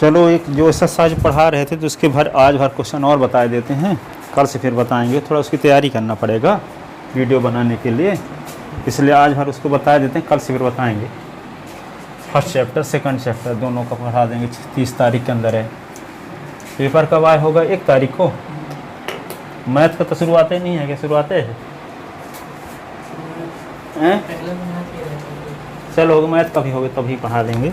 चलो एक जो एक्सरसाइज पढ़ा रहे थे तो उसके आज भर क्वेश्चन और बता देते हैं, कल से फिर बताएंगे। थोड़ा उसकी तैयारी करना पड़ेगा वीडियो बनाने के लिए, इसलिए आज भर उसको बता देते हैं, कल से फिर बताएंगे। फर्स्ट चैप्टर सेकंड चैप्टर दोनों का पढ़ा देंगे। 30 तारीख के अंदर है। पेपर कब आए होगा? 1 तारीख को। मैथ का तो शुरुआत ही नहीं है, क्या शुरुआत है? चलो मैथ का भी होगा तभी पढ़ा देंगे।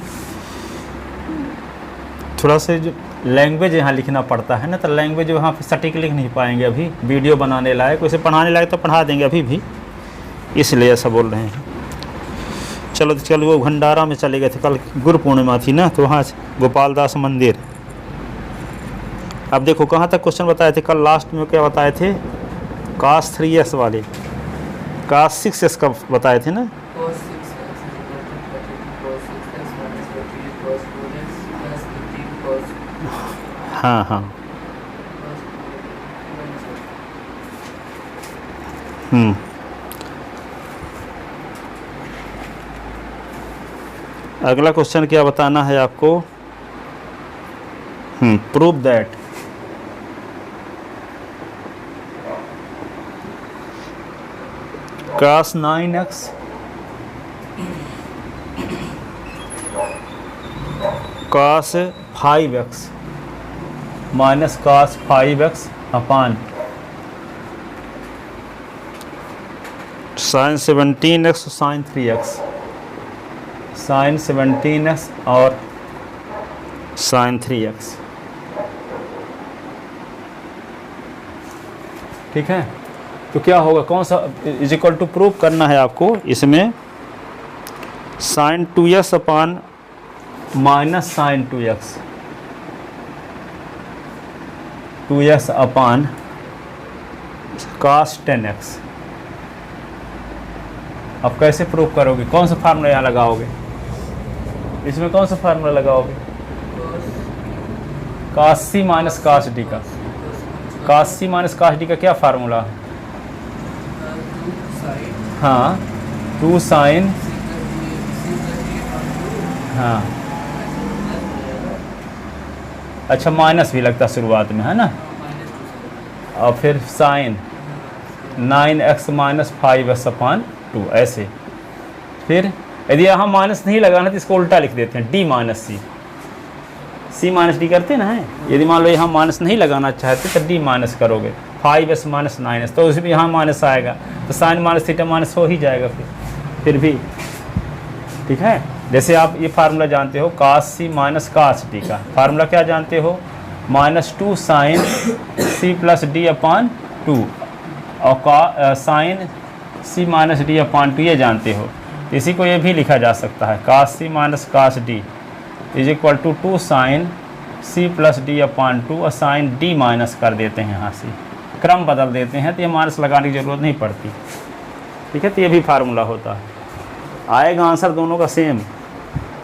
थोड़ा से जो लैंग्वेज यहाँ लिखना पड़ता है ना, तो लैंग्वेज वहाँ पे सटीक लिख नहीं पाएंगे अभी, वीडियो बनाने लायक, वैसे पढ़ाने लायक तो पढ़ा देंगे अभी भी, इसलिए ऐसा बोल रहे हैं। चलो वो भंडारा में चले गए थे, कल गुरु पूर्णिमा थी ना, तो वहाँ गोपाल दास मंदिर। अब देखो कहाँ तक क्वेश्चन बताए थे कल, लास्ट में क्या बताए थे? cos 3x वाले, cos 6x का बताए थे ना। हाँ अगला क्वेश्चन क्या बताना है आपको? Prove that cos 9x cos 5x minus cos 5x upon sin 17x sin 3x, sin 17x और sin 3x। ठीक है, तो क्या होगा? कौन सा इज इक्वल टू प्रूव करना है आपको इसमें? sin 2x upon minus sin 2x upon cos 10x। अब कैसे प्रूव करोगे? कौन सा फार्मूला यहाँ लगाओगे? इसमें कौन सा फार्मूला लगाओगे? cos c minus cos d का। cos c minus cos d का क्या फार्मूला है? हाँ 2 sin, हाँ अच्छा माइनस भी लगता शुरुआत में है ना, और फिर sin 9x माइनस 5x अपान 2 ऐसे। फिर यदि यहाँ माइनस नहीं लगाना तो इसको उल्टा लिख देते हैं, d माइनस सी, सी माइनस डी करते ना है। यदि मान लो यहाँ माइनस नहीं लगाना चाहते तो d माइनस करोगे, 5s माइनस 9s, तो उसमें यहाँ माइनस आएगा, तो साइन माइनस थीटा माइनस हो ही जाएगा फिर भी। ठीक है, जैसे आप ये फार्मूला जानते हो cos c minus cos d का फार्मूला क्या जानते हो? Minus 2 sine c plus D upon 2 और sine c minus D upon 2 ये जानते हो। इसी को ये भी लिखा जा सकता है cos c minus cos d is equal to 2 sine c plus D upon 2 और साइन d माइनस कर देते हैं, यहाँ से क्रम बदल देते हैं तो ये माइनस लगाने की ज़रूरत नहीं पड़ती। ठीक है, तो ये भी फार्मूला होता है। आएगा आंसर दोनों का सेम,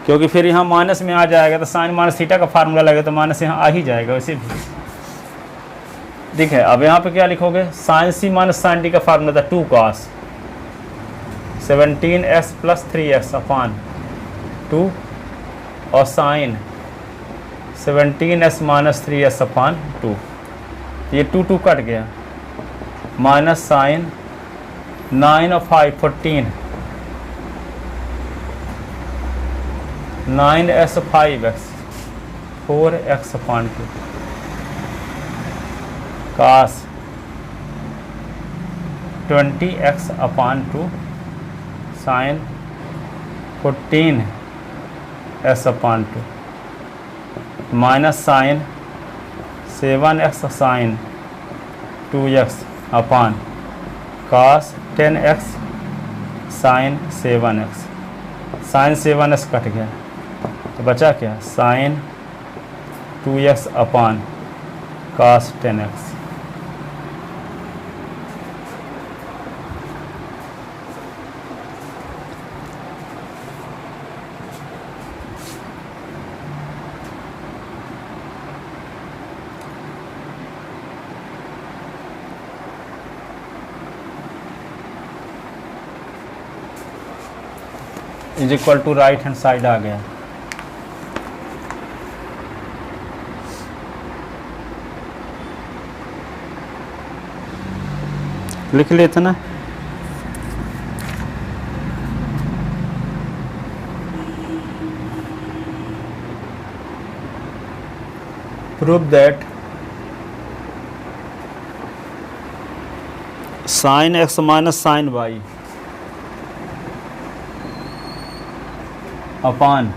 क्योंकि फिर यहाँ माइनस में आ जाएगा तो साइन माइनस थीटा का फार्मूला लगेगा तो माइनस यहाँ आ ही जाएगा वैसे भी। ठीक है, अब यहाँ पे क्या लिखोगे? Sign c minus sine d का फार्मूला था 2 cos 17x प्लस 3x अपान 2 और साइन 17s माइनस 3s अपान 2, ये 2 कट गया, माइनस साइन 9 और 5 14 9s 5x 4x upon 2 cos 20x upon 2 sine 14s upon 2 minus sine 7x sine 2x upon cos 10x sine 7x, sine 7x cut गया तो बचा क्या? Sine 2x upon cos 10x। Is equal to right hand side आ गया। लिख लेते ना। Prove that sine x minus sine Y upon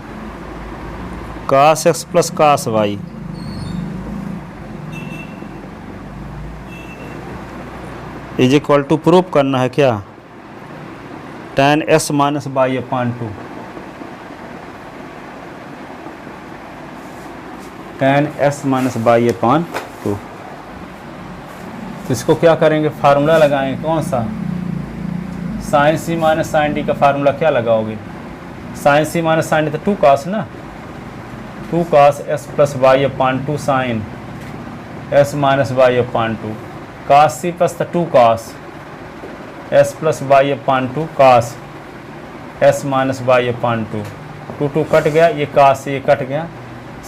cos X plus cos Y is equal to prove करना है क्या, tan X minus y upon 2, tan X minus y upon 2। तो इसको क्या करेंगे, फार्मूला लगाएंगे कौन सा, sign c minus sine d का फार्मूला क्या लगाओगे, sign c minus sine d तो 2 कास ना, 2 कास S plus Y upon 2 sign S minus y upon 2, cos c plus 2 कास एस प्लस वाई अपान 2 कास S minus y upon 2, 2 2 cut गया, ये कास से ये cut गया,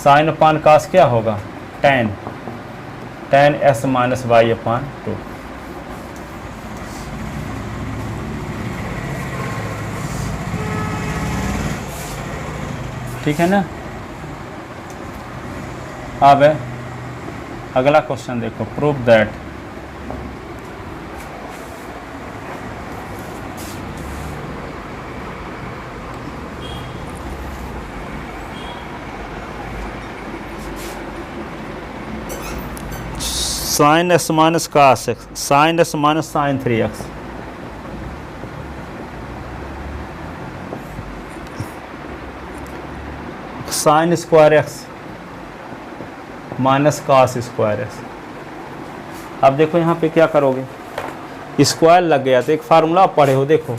साइन अपान कास क्या होगा, tan s minus y upon 2। ठीक है ना। अब अगला क्वेश्चन देखो, prove that sine x minus cos x sine x minus sine 3x sine square x minus cos square x. अब देखो यहाँ पे क्या करोगे, स्क्वायर लग गया तो एक फार्मूला आप पढ़े हो, देखो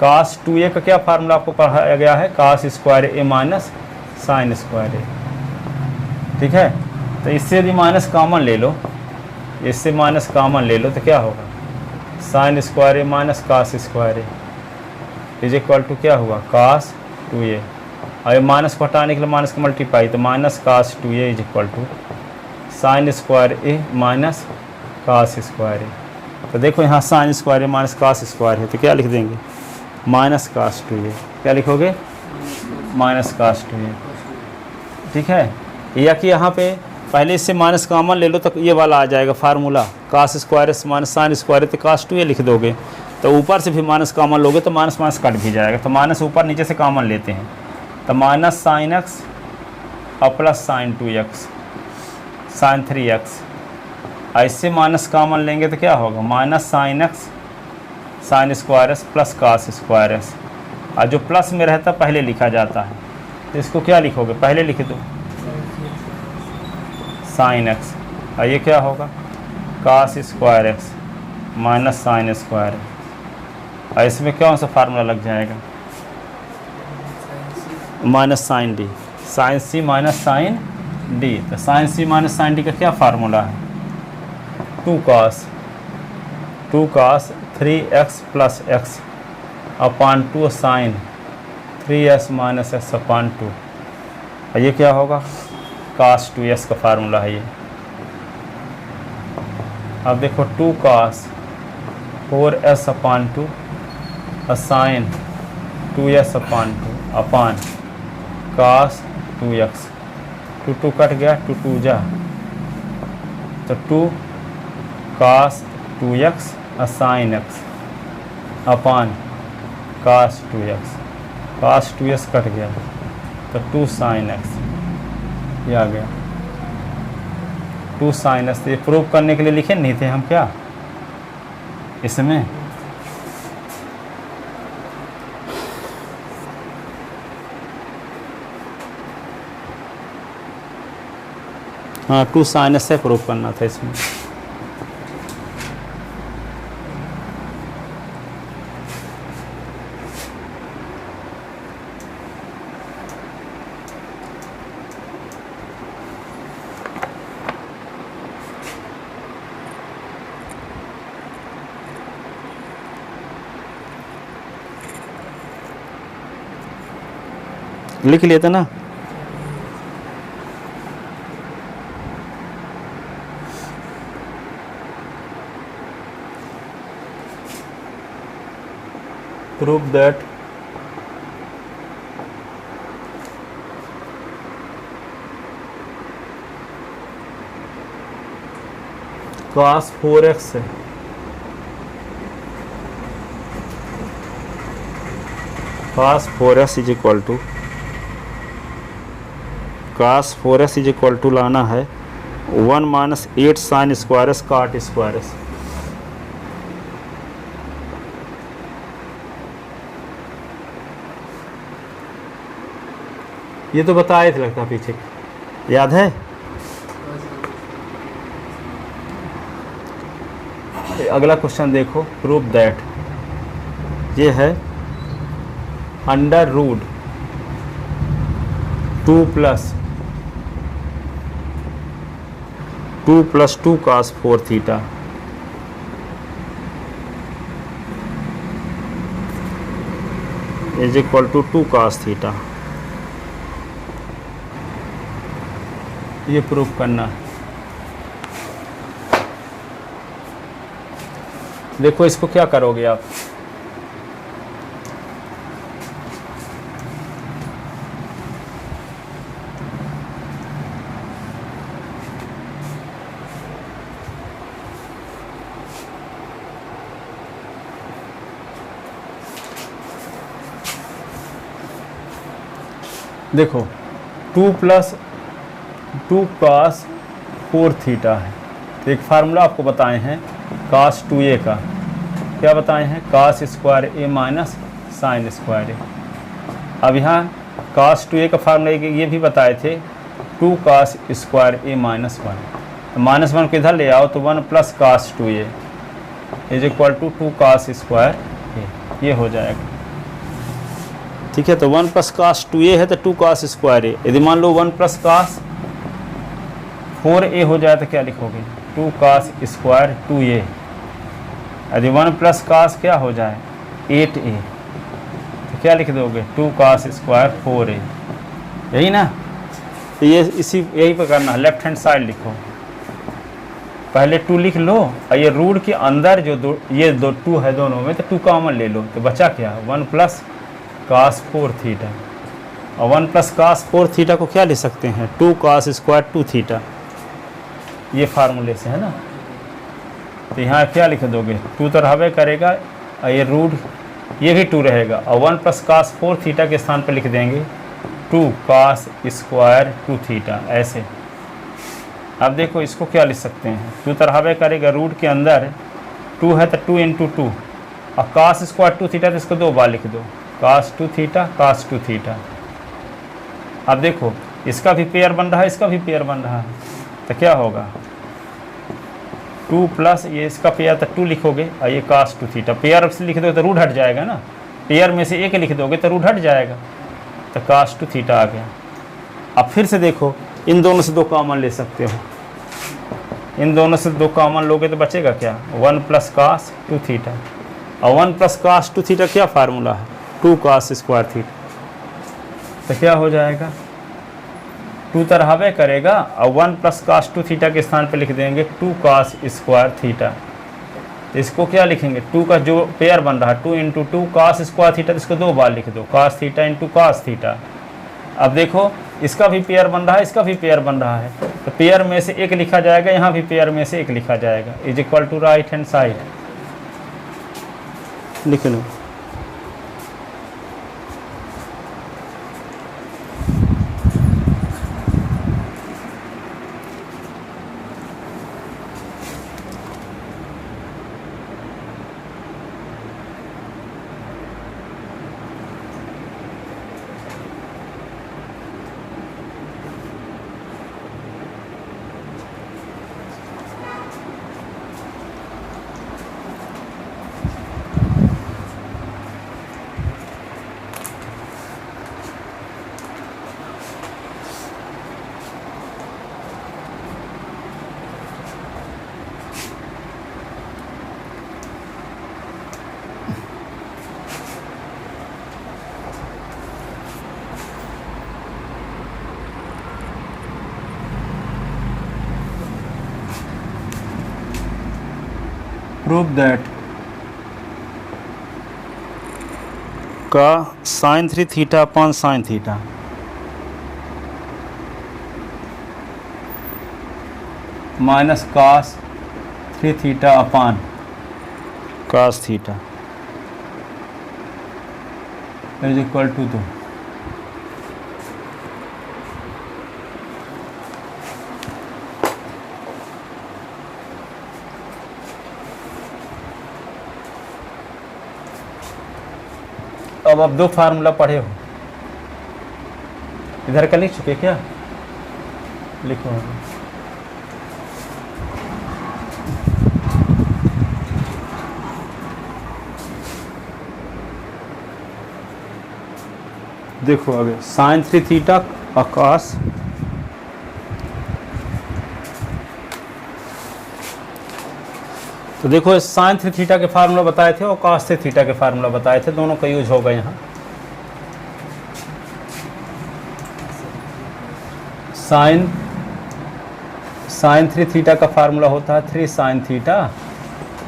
कास 2a का क्या फार्मूला आपको पढ़ाया गया है, कास स्क्वायर ए माइनस साइन स्क्वायर ए। ठीक है, तो इससे यदि माइनस कॉमन ले लो, इससे माइनस कॉमन ले लो तो क्या होगा, sine square A minus cos square a is equal to क्या हुआ, कास 2a, और ये माइनस को हटाने के लिए माइनस का मल्टीप्लाई, तो minus cos 2a is equal to sine square A minus cos square A. तो देखो यहाँ साइन स्क्वायर ए माइनस कास स्क्वायर है, तो क्या लिख देंगे, माइनस कास 2a, क्या लिखोगे, माइनस कास 2a। ठीक है, या कि यहाँ पे पहले इससे माइनस कॉमन ले लो तो ये वाला आ जाएगा formula, cos square s minus sine square तो कास 2a लिख दोगे, तो ऊपर से भी माइनस कॉमन लोगे तो माइनस माइनस कट भी जाएगा, तो माइनस ऊपर नीचे से कॉमन लेते हैं, तो माइनस साइन एक्स और plus sine 2x sine 3x, ऐसे माइनस कॉमन लेंगे तो क्या होगा, minus sine x sine square s plus cos square s, और जो प्लस में रहता पहले लिखा जाता है, तो इसको क्या लिखोगे, पहले लिख दो साइन एक्स, और ये क्या होगा, cos square x minus sine square, और इसमें कौन सा फार्मूला लग जाएगा, minus sine d, sine c minus sine d. तो sine c minus sine d का क्या फार्मूला है, 2 cos 3x plus x upon 2 sine 3s minus x upon 2, और ये क्या होगा, कास 2s का फार्मूला है ये। अब देखो 2 कास 4s अपान 2 साइन 2s अपान 2 अपान कास 2x, 2 2 कट गया, 2 2 जा, तो 2 कास 2x साइन x अपान कास 2x, कास 2s कट गया तो 2 साइन x, ये आ गया 2 साइन x। ये प्रूव करने के लिए लिखे नहीं थे हम क्या इसमें, हाँ 2 साइन से प्रूव करना था इसमें। लिख लेते ना, prove that cos 4x cos 4x is equal to cos 4x is equal to लाना है 1 minus 8 sine square s cos square s. ये तो बताए थे लगता पीछे, याद है? अगला क्वेश्चन देखो, प्रूव दैट, ये है under root 2 plus 2 cos 4 theta is equal to 2 cos theta. ये प्रूफ करना है। देखो इसको क्या करोगे आप, देखो 2 प्लस 2 cos 4 थीटा है। तो एक फार्मूला आपको बताए हैं cos 2a का, क्या बताए हैं? cos स्क्वायर ए माइनस साइन स्क्वायर ए। अब यहाँ cos 2a का फार्मूला ये भी बताए थे 2 cos स्क्वायर ए माइनस 1। तो माइनस 1 को इधर ले आओ तो 1 plus cos 2a is equal to 2 cos square A, ये हो जाएगा। ठीक है, तो 1 प्लस cos 2a है तो 2 cos स्क्वायर ए। यदि मान लो 1 प्लस cos 4a हो जाए तो क्या लिखोगे? 2 cos स्क्वायर 2a। यदि 1 प्लस cos क्या हो जाए? 8a, तो क्या लिख दोगे? 2 cos स्क्वायर 4a, यही ना? तो ये यही पर करना है, लेफ्ट हैंड साइड लिखो, पहले 2 लिख लो और ये रूट के अंदर जो ये 2 है दोनों में, तो 2 कॉमन ले लो, तो बचा क्या? 1 प्लस cos 4 थीटा। और 1 प्लस cos 4 थीटा को क्या ले सकते हैं? 2 cos स्क्वायर 2 थीटा, ये फार्मूले से है ना। तो यहाँ क्या लिख दोगे? 2 तो रहबे करेगा और ये रूट ये भी 2 रहेगा, और 1 प्लस cos 4 थीटा के स्थान पर लिख देंगे 2 cos स्क्वायर 2 थीटा, ऐसे। अब देखो इसको क्या लिख सकते हैं? 2 तो रहबे करेगा, रूट के अंदर 2 है तो 2 इंटू 2, और cos स्क्वायर 2 थीटा तो इसको 2 बार लिख दो, cos 2 थीटा cos 2 थीटा। अब देखो इसका भी पेयर बन रहा है, इसका भी पेयर बन रहा है, तो क्या होगा? 2 प्लस ये इसका पेयर तो 2 लिखोगे और ये cos 2 थीटा, पेयर से लिख दोगे तो रूट हट जाएगा ना, पेयर में से एक लिख दोगे तो रूट हट जाएगा, तो cos 2 थीटा आ गया। अब फिर से देखो, इन दोनों से 2 कॉमन ले सकते हो, इन दोनों से 2 कॉमन लोगे तो बचेगा क्या? 1 प्लस cos 2 थीटा, और 1 प्लस cos 2 थीटा क्या फार्मूला है? 2 cos स्क्वायर थीटा। तो क्या हो जाएगा? 2 तो रहबे करेगा और 1 प्लस cos 2 थीटा के स्थान पे लिख देंगे 2 cos स्क्वायर थीटा। तो इसको क्या लिखेंगे? 2 का जो पेयर बन रहा है 2 इंटू 2 cos स्क्वायर थीटा, तो इसको 2 बार लिख दो, cos theta into cos theta. अब देखो इसका भी पेयर बन रहा है, इसका भी पेयर बन रहा है, तो पेयर में से एक लिखा जाएगा, यहाँ भी पेयर में से एक लिखा जाएगा, is equal to right hand side लिख लो। prove that का sine 3 theta upon sine theta, minus cos 3 theta upon cos theta is equal to 2। अब आप दो फार्मूला पढ़े हो, इधर का लिख चुके क्या? लिखो। देखो आगे साइन 3 थीटा आकाश तो देखो साइन 3 थीटा के फार्मूला बताए थे और कास 3 थीटा के फार्मूला बताए थे, दोनों का यूज होगा यहाँ। साइन 3 थीटा का फार्मूला होता है 3 sine theta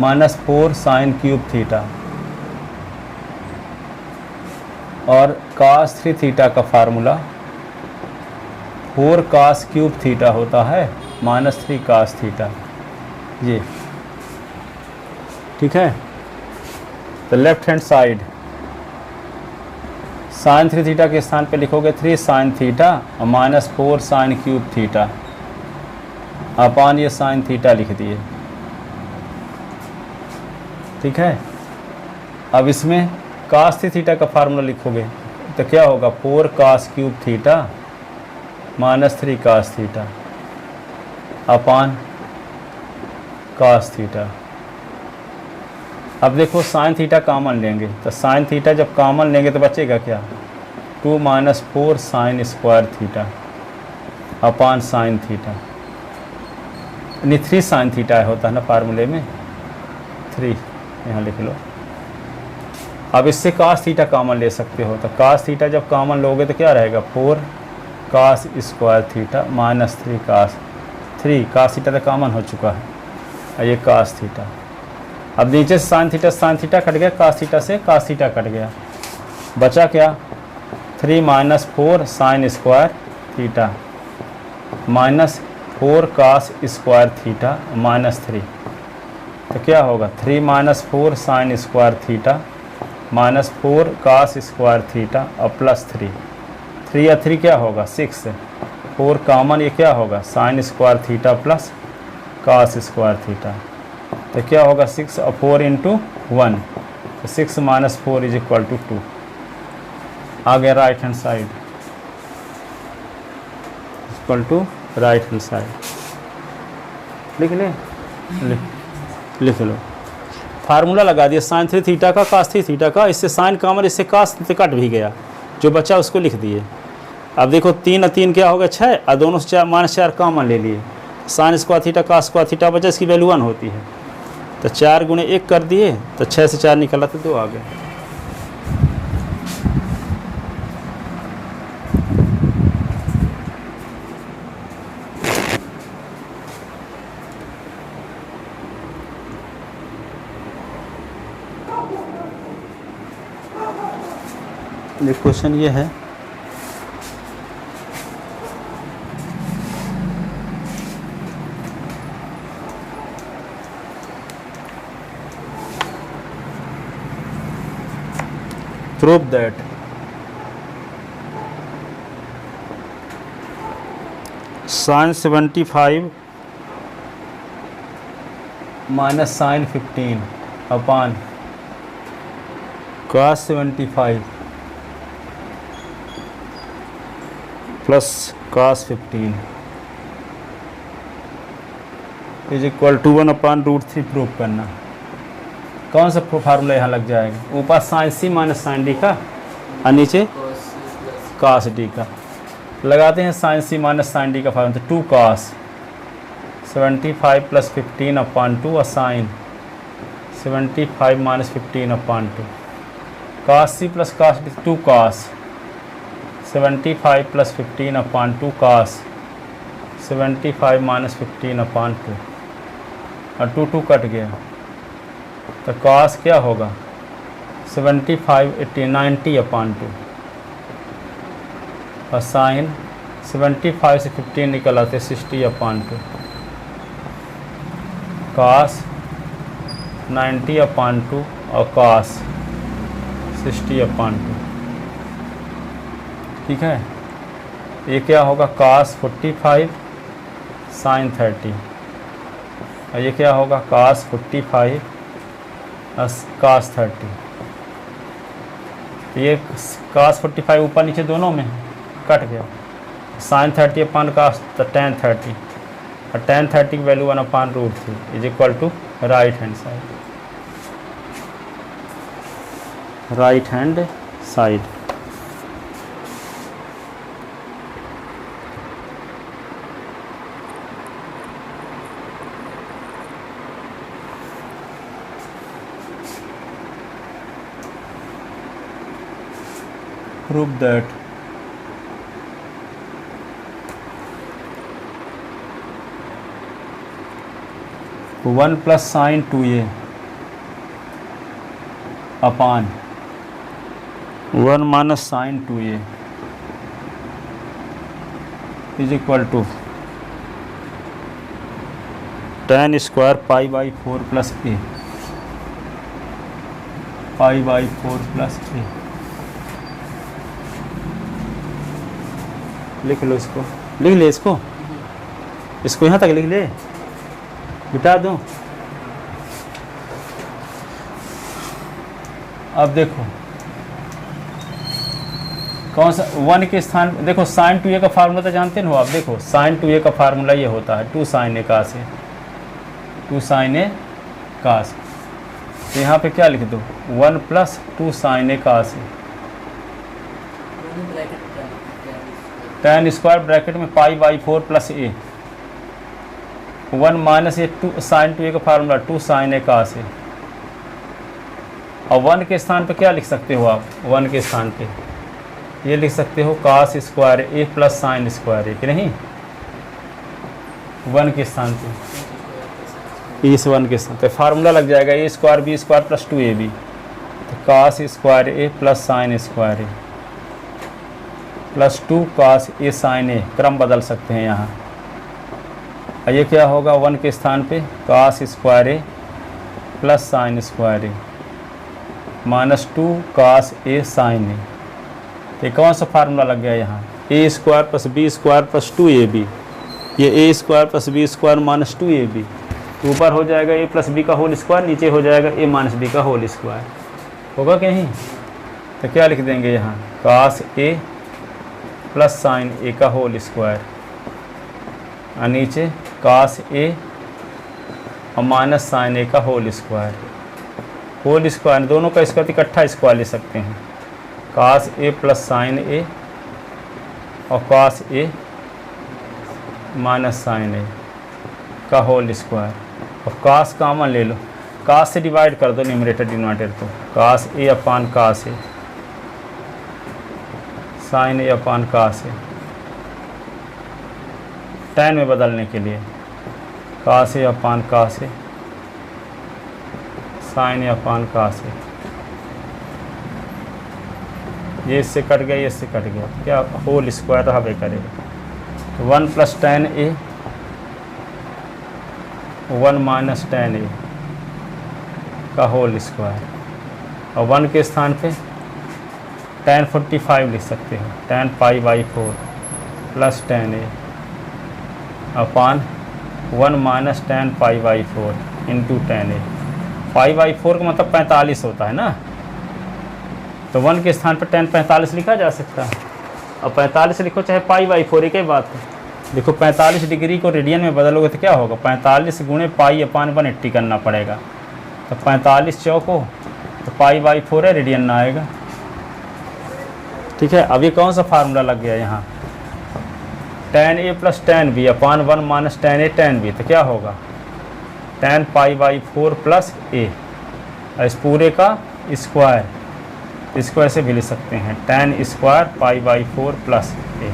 minus 4 sine cube theta, और कास 3 थीटा का फार्मूला 4 कास क्यूब थीटा होता है माइनस 3 कास थीटा। ये ठीक है। तो left hand side sine 3 theta के स्थान पे लिखोगे 3 साइन थीटा और minus 4 sine cube theta upon ये साइन थीटा लिख दिए। ठीक है। अब इसमें कास 3 थीटा का फार्मूला लिखोगे तो क्या होगा 4 cos cube theta minus 3 cos theta upon cos theta. अब देखो साइन थीटा कॉमन लेंगे तो साइन थीटा जब कॉमन लेंगे तो बचेगा क्या 2 minus 4 sine square theta upon sine theta, यानी 3 साइन थीटा होता है ना फार्मूले में 3, यहाँ लिख लो। अब इससे कास थीटा कॉमन ले सकते हो तो कास थीटा जब कॉमन लोगे तो क्या रहेगा 4 cos square theta minus 3 cos theta तो कॉमन हो चुका है और ये कास थीटा। अब नीचे से साइन थीटा कट गया, कास थीटा से कास थीटा कट गया, बचा क्या 3 minus 4 sine square theta minus 4 cos square theta minus 3, तो क्या होगा 3 minus 4 sine square theta minus 4 cos square theta और प्लस 3 या 3 क्या होगा 6, 4 कॉमन ये क्या होगा sine square theta plus cos square theta, तो क्या होगा 6 और 4 इंटू 1, तो 6 माइनस 4 इज इक्वल टू 2। आ गया right hand side equal to right hand side. लिख लो फार्मूला लगा दिया साइन 3 थीटा का कास 3 थीटा का, इससे साइन कॉमन इससे कास कट भी गया, जो बचा उसको लिख दिए। अब देखो 3 और 3 क्या होगा 6 और दोनों से 4 माइनस 4 कॉमन ले लिए, sine square theta cos square theta बचा, इसकी वैल्यू 1 होती है तो 4 गुणे 1 कर दिए तो 6 से 4 निकला तो 2 आ गए। क्वेश्चन ये है prove that sin 75 minus sin 15 upon cos 75 plus cos 15 is equal to 1 upon √3 prove करना। कौन सा फार्मूला यहाँ लग जाएगा, ऊपर sine c minus sine d का और नीचे कास डी का। लगाते हैं sine c minus sine d का फार्मूला, तो 2 कास 75 प्लस 15 अपॉन 2 और sine 75 minus 15 upon 2, cos c plus cos d 2 cos 75 plus 15 upon 2 cos 75 minus 15 upon 2 और 2 कट गया तो कास क्या होगा 75 80 90 अपान 2 और साइन 75 से 15 निकल आते 60 अपान 2 कास 90 अपान 2 और कास 60 अपान 2। ठीक है, ये क्या होगा कास 45 साइन 30 और ये क्या होगा कास 45 कास 30। ये कास 45 ऊपर नीचे दोनों में कट गया, साइन 30 अपान कास तो tan 30 और tan 30 की value 1/√3 is equal to right hand side. Right hand side prove that one plus sine 2a upon 1 minus sine 2a is equal to tan square pi by 4 plus a pi by 4 plus a। लिख लो इसको, लिख ले इसको, इसको यहाँ तक लिख ले, मिटा दूँ। अब देखो कौन सा 1 के स्थान, देखो साइन 2a का फार्मूला तो जानते हो आप। देखो साइन 2a का फार्मूला ये होता है 2 साइन a का से 2 साइन a का से। तो यहाँ पे क्या लिख दो 1 प्लस 2 साइन a का से tan स्क्वायर ब्रैकेट में पाई बाई 4 प्लस a 1 माइनस ये 2 साइन 2a का फार्मूला 2 साइन a का से। और 1 के स्थान पे क्या लिख सकते हो आप, 1 के स्थान पे ये लिख सकते हो cos square a plus sine square a, कि नहीं 1 के स्थान पे, इस 1 के स्थान पे फार्मूला लग जाएगा a square b square plus 2ab, तो cos square a plus sine square a plus 2 cos a sine a, क्रम बदल सकते हैं यहाँ। और ये क्या होगा 1 के स्थान पे cos square a plus sine square a minus 2 cos a sine a। ये कौन सा फार्मूला लग गया यहाँ, a square plus b square plus 2ab, ये a square plus b square minus 2ab, ऊपर हो जाएगा a प्लस b का होल स्क्वायर, नीचे हो जाएगा a माइनस b का होल स्क्वायर, होगा कहीं। तो क्या लिख देंगे यहाँ cos a plus sine a का होल स्क्वायर और नीचे कास a और माइनस साइन a का होल स्क्वायर। होल स्क्वायर दोनों का स्क्वायर इकट्ठा स्क्वायर ले सकते हैं, कास a प्लस साइन a और कास a माइनस साइन a का होल स्क्वायर। और कास कॉमन ले लो, कास से डिवाइड कर दो न्यूमरेटर डिनोमिनेटर को, cos a upon cos a sine a upon cos a, tan में बदलने के लिए cos a upon cos a sine a upon cos a। ये इससे कट गया, ये इससे कट गया, क्या होल स्क्वायर रहा वे करेगा। 1 plus tan a 1 minus tan a का होल स्क्वायर और 1 के स्थान पे tan 45 लिख सकते हो, tan pi by 4 plus tan a upon 1 minus tan pi by 4 into tan a। Pi by 4 का मतलब 45 होता है ना, तो 1 के स्थान पर tan 45 लिखा जा सकता है। और 45 लिखो चाहे पाई बाई 4, एक ही बात है। देखो 45 डिग्री को रेडियन में बदलोगे तो क्या होगा, 45 गुणे पाई अपान 180 करना पड़ेगा, तो 45 चौक हो तो पाई बाई 4 है, रेडियन ना आएगा। ठीक है, अब ये कौन सा फार्मूला लग गया यहाँ, tan a plus tan b upon 1 minus tan a tan b, तो क्या होगा tan pi by 4 plus a, इस पूरे का स्क्वायर, इसको ऐसे भी लिख सकते हैं tan square pi by 4 plus a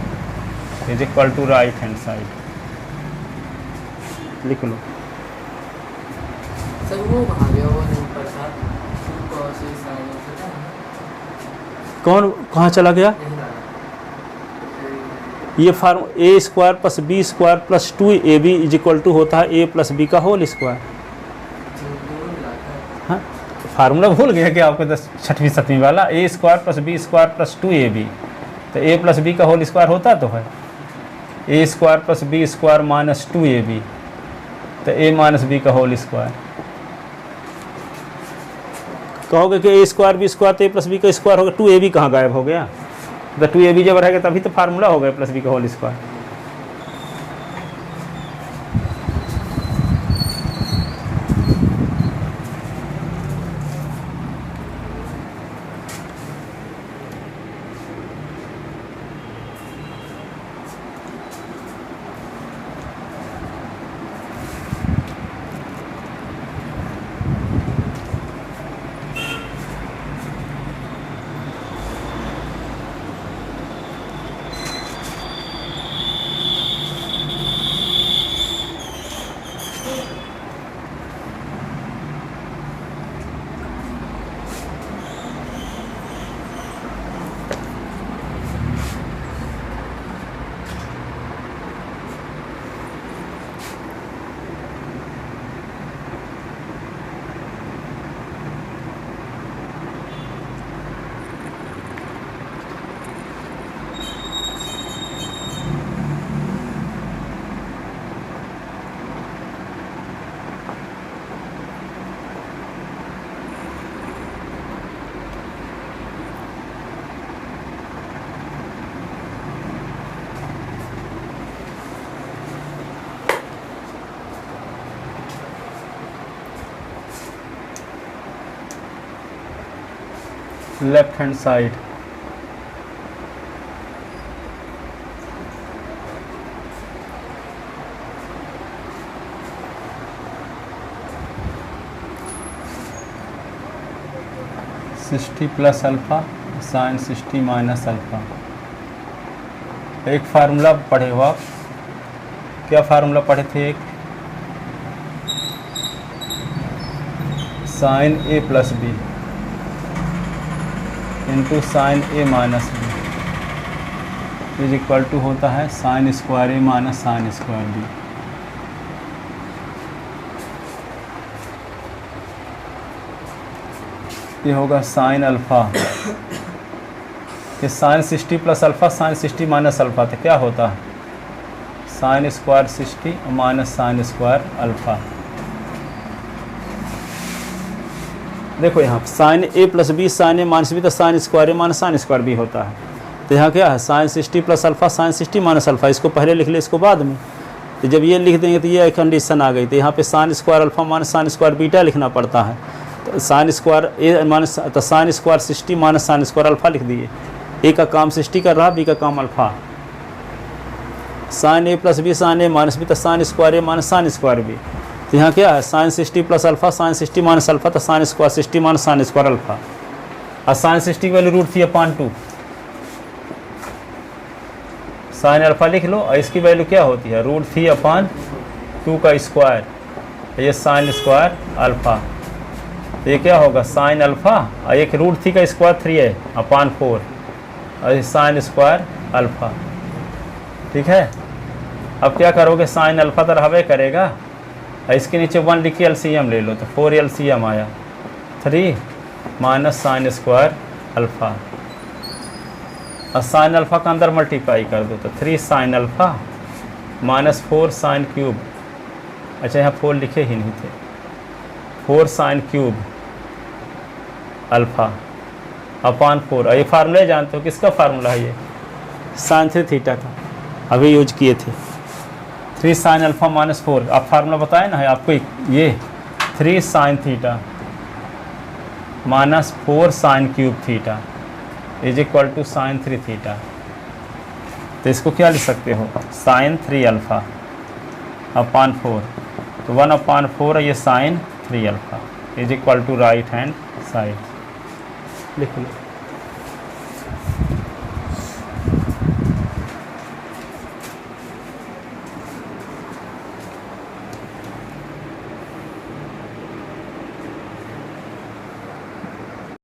is equal to right hand side. लिख लो सर वो कहाँ गया, वो नहीं पढ़ता cos a sin a, कौन कहाँ चला गया? ये form a square plus b square plus 2ab is equal to होता है a प्लस बी का होल स्क्वायर। हाँ, फार्मूला भूल गया कि आपको 6वीं 7वीं वाला a square plus b square plus 2ab, तो a प्लस बी का होल स्क्वायर होता तो है a square plus b square minus 2ab, तो a माइनस बी का होल स्क्वायर। कहोगे कि a स्क्वायर बी स्क्वायर तो a प्लस बी का स्क्वायर होगा, 2ab कहाँ गायब हो गया? तो 2ab जब रहेगा तभी तो फार्मूला हो गया प्लस बी का whole square. Left hand side sixty plus alpha sine 60 minus alpha. एक फार्मूला पढ़े हो आप, क्या फार्मूला पढ़े थे? एक sine A plus B into sine A minus B is equal to होता है साइन स्क्वायर ए माइनस साइन स्क्वायर बी। ये होगा साइन अल्फ़ा, ये sine 60 plus alpha sine 60 minus alpha, तो क्या होता है sine square 60 minus sine square alpha. देखो यहाँ sine A plus B sine A minus B, तो साइन स्क्वायर ए माइनस साइन स्क्वायर बी होता है। तो यहाँ क्या है sine 60 plus alpha sine 60 minus alpha, इसको पहले लिख ले इसको बाद में। तो जब ये लिख देंगे तो ये कंडीशन आ गई, तो यहाँ पे sign square alpha minus sine square beta लिखना पड़ता है। तो साइन स्क्वायर ए माइनस, तो sine square 60 minus sine square alpha लिख दिए। ए का काम 60 कर रहा, बी का काम alpha. Sine A plus B sine A minus B, तो साइन स्क्वायर ए माइनस साइन स्क्वायर बी। तो यहाँ क्या है sine 60 plus alpha sine 60 minus alpha, तो sine square 60 minus sine square alpha. और साइन 60 की वैल्यू √3/2 साइन अल्फ़ा लिख लो, और इसकी वैल्यू क्या होती है √3/2 का स्क्वायर, ये साइन स्क्वायर अल्फ़ा। तो ये क्या होगा साइन अल्फ़ा, और एक √3 का स्क्वायर 3/4 और साइन स्क्वायर अल्फ़ा। ठीक है, अब क्या करोगे साइन अल्फ़ा तो रहबे करेगा, इसके नीचे 1 लिख के एलसीएम ले लो, तो 4 एलसीएम आया 3 माइनस साइन स्क्वायर अल्फ़ा, और साइन अल्फ़ा का अंदर मल्टीप्लाई कर दो तो 3 sine alpha minus 4 sine cube. अच्छा यहाँ 4 लिखे ही नहीं थे, 4 साइन क्यूब अल्फ़ा अपान 4। और ये फार्मूला जानते हो किसका फार्मूला है? ये साइन 3 थीटा का अभी यूज किए थे। 3 साइन अल्फ़ा माइनस 4, आप फार्मूला बताए ना है आपको, ये 3 sine theta minus 4 sine cube theta is equal to sine 3 theta. तो इसको क्या लिख सकते हो साइन 3 अल्फ़ा अपान 4, तो 1/4 ये sine 3 alpha is equal to right hand side लिख लो।